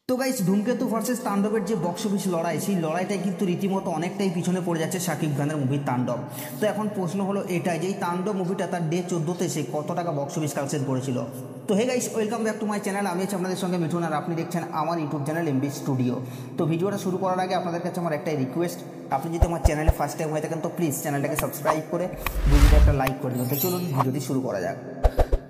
তো গাইস, ধূমকেতু ভার্সেস তাণ্ডবের যে বক্স অফিস লড়াই, সেই লড়াইটাই কিন্তু রীতিমতো অনেকটাই পিছনে পড়ে যাচ্ছে শাকিব খানের মুভি তাণ্ডব। তো এখন প্রশ্ন হলো এটাই যে এই তাণ্ডব মুভিটা তার ডে 14তে সে কত টাকা বক্স অফিস কালেকশন করেছিল। তো hey guys, welcome back to my channel. আমি আছি আপনাদের সঙ্গে মিঠুন, আর আপনি দেখছেন আমার ইউটিউব চ্যানেল এমবি স্টুডিও। তো ভিডিওটা শুরু করার আগে আপনাদের কাছে আমার একটাই রিকোয়েস্ট, আপনি যদি আমার চ্যানেলে ফার্স্ট টাইম হয়ে থাকেন তো প্লিজ চ্যানেলটাকে সাবস্ক্রাইব করে ভিডিওটা একটা লাইক করে দেবেন। তো চলুন ভিডিওটি শুরু করা যাক।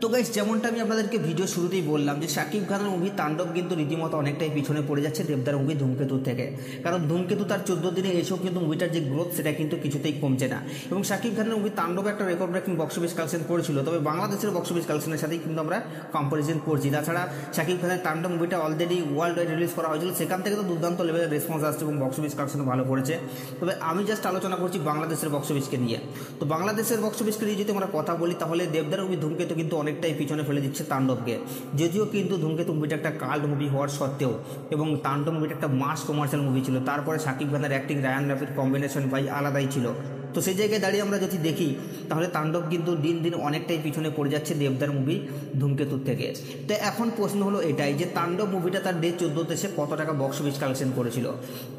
তো গাইস, যেমনটা আমি আপনাদেরকে ভিডিও শুরুতেই বললাম যে শাকিব খানের মুভি তাণ্ডব কিন্তু রীতিমতো অনেকটাই পিছনে পড়ে যাচ্ছে দেবদার মুভি ধূমকেতুর থেকে। কারণ ধূমকেতু তার 14 দিনে এসেও কিন্তু মুভিটার যে গ্রোথ সেটা কিন্তু কিছুতেই কমছে না। এবং শাকিব খানের মুভি তাণ্ডব একটা record breaking box office collection করেছিল, তবে বাংলাদেশের বক্স অফিস কালেকশনের সাথেই কিন্তু আমরা কম্পারিজন করছি। তাছাড়া শাকিব খানের তাণ্ডব মুভিটা অলরেডি ওয়ার্ল্ড ওয়াইড রিলিজ করা হয়েছিল, সেখান থেকে তো দুর্দান্ত লেভেলের রেসপন্স আসছে এবং বক্স অফিস কালেকশন ভালো করেছে। তবে আমি জাস্ট আলোচনা করছি বাংলাদেশের বক্স অফিসকে নিয়ে। তো বাংলাদেশের বক্স অফিসকে নিয়ে যদি আমরা কথা বলি, তাহলে দেবদার মুভি ধূমকেতু কিন্তু অনেকটাই পিছনে ফেলে দিচ্ছে তাণ্ডবকে। যদিও কিন্তু ধূমকেতু মুভিটা একটা কাল্ট মুভি হওয়ার সত্ত্বেও এবং তাণ্ডব মুভিটা একটা মাস কমার্শিয়াল মুভি ছিল, তারপরে শাকিব খানের অ্যাক্টিং, রায়ান রাফির কম্বিনেশন ভাই আলাদাই ছিল। তো সেই জায়গায় দাঁড়িয়ে আমরা যদি দেখি, তাহলে তাণ্ডব কিন্তু দিন দিন অনেকটাই পিছনে পড়ে যাচ্ছে দেবদার মুভি ধূমকেতুর থেকে। তো এখন প্রশ্ন হলো এটাই যে তাণ্ডব মুভিটা তার ডে 14তে সে কত টাকা বক্স অফিস কালেকশন করেছিল।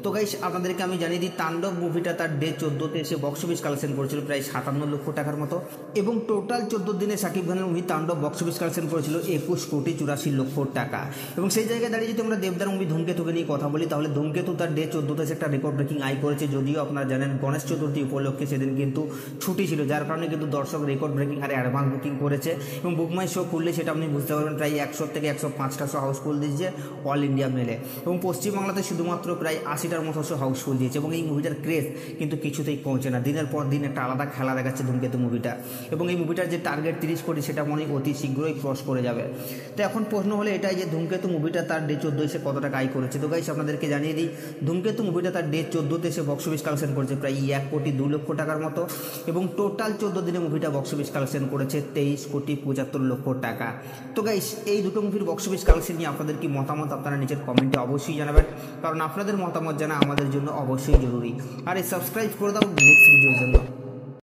তো গাইস, আপনাদেরকে আমি জানিয়ে দিই, তাণ্ডব মুভিটা তার ডে 14তে এসে বক্স অফিস কালেকশন করেছিল প্রায় 57 লক্ষ টাকার মতো। এবং টোটাল 14 দিনে শাকিব খানের মুভি তাণ্ডব বক্স অফিস কালেকশন করেছিল 21,84,00,000 টাকা। এবং সেই জায়গায় দাঁড়িয়ে যদি আমরা দেবদার মুভি ধূমকেতুকে নিয়ে কথা বলি, তাহলে ধূমকেতু তার ডে 14তে একটা রেকর্ড ব্রেকিং আয় করেছে। যদিও আপনারা জানেন গণেশ চতুর্থী উপলক্ষে সেদিন কিন্তু ছুটি ছিল, যার কারণে কিন্তু দর্শক রেকর্ড ব্রেকিং হারে অ্যাডভান্স বুকিং করেছে। এবং বুকমাই শো খুললে সেটা আপনি বুঝতে পারবেন প্রায় 100 থেকে 105টা শো হাউসফুল দিয়েছে অল ইন্ডিয়া মেলে। এবং পশ্চিমবাংলাতে শুধুমাত্র প্রায় 80টার মতো শো হাউসফুল দিয়েছে। এবং এই মুভিটার ক্রেজ কিন্তু কিছুতেই পৌঁছে না, দিনের পর দিন একটা আলাদা খেলা দেখাচ্ছে ধূমকেতু মুভিটা। এবং এই মুভিটার যে টার্গেট 30 কোটি, সেটা মনে অতি শীঘ্রই ক্রস করে যাবে। তো এখন প্রশ্ন হলো এটাই যে ধূমকেতু মুভিটা তার ডে 14 এসে কত টাকা আয় করেছে। তো গাইস, আপনাদেরকে জানিয়ে দিই, ধূমকেতু মুভিটা তার ডে 14তে এসে বক্স অফিস কালেকশন করেছে প্রায় 1,02,00,000 টাকার মতো। এবং টোটাল 14 দিনে মুভিটা বক্স অফিস কালেকশন করেছে 23,75,00,000 টাকা। তো গাইস, এই দুটো মুভির বক্স অফিস কালেকশন নিয়ে আপনাদের কি মতামত, আপনারা নিচের কমেন্টে অবশ্যই জানাবেন, কারণ আপনাদের মতামত জানা আমাদের জন্য অবশ্যই জরুরি। আর এই সাবস্ক্রাইব করে দাও নেক্সট ভিডিওর জন্য।